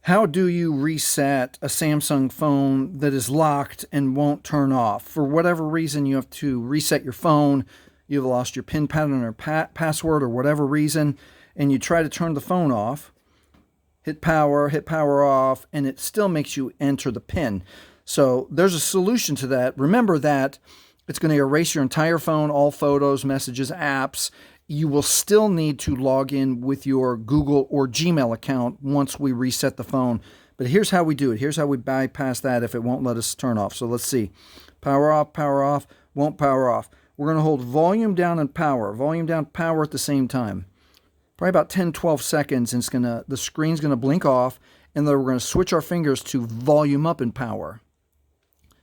How do you reset a Samsung phone that is locked and won't turn off? For whatever reason, you have to reset your phone. You've lost your PIN pattern or password or whatever reason, and you try to turn the phone off. Hit power off, and it still makes you enter the PIN. So there's a solution to that. Remember that it's going to erase your entire phone, all photos, messages, apps. You will still need to log in with your Google or Gmail account once we reset the phone. But here's how we do it. Here's how we bypass that if it won't let us turn off. So let's see. Power off, won't power off. We're going to hold volume down and power at the same time. Probably about 10, 12 seconds, and the screen's going to blink off, and then we're going to switch our fingers to volume up and power.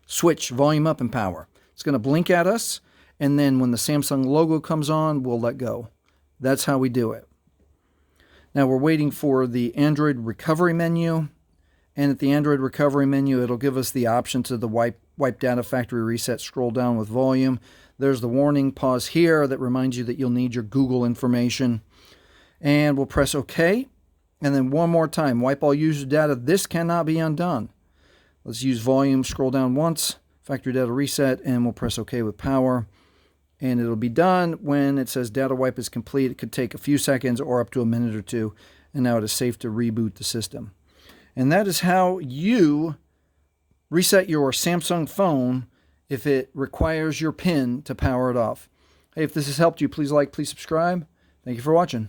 Switch, volume up and power. It's going to blink at us, and then when the Samsung logo comes on, we'll let go. That's how we do it. Now we're waiting for the Android recovery menu, and at the Android recovery menu, it'll give us the option to the wipe data factory reset. Scroll down with volume. There's the warning, pause here, that reminds you that you'll need your Google information. And we'll press OK. And then one more time, wipe all user data. This cannot be undone. Let's use volume, scroll down once, factory data reset, and we'll press OK with power. And it'll be done when it says data wipe is complete. It could take a few seconds or up to a minute or two. And now it is safe to reboot the system. And that is how you reset your Samsung phone if it requires your PIN to power it off. Hey, if this has helped you, please like, please subscribe. Thank you for watching.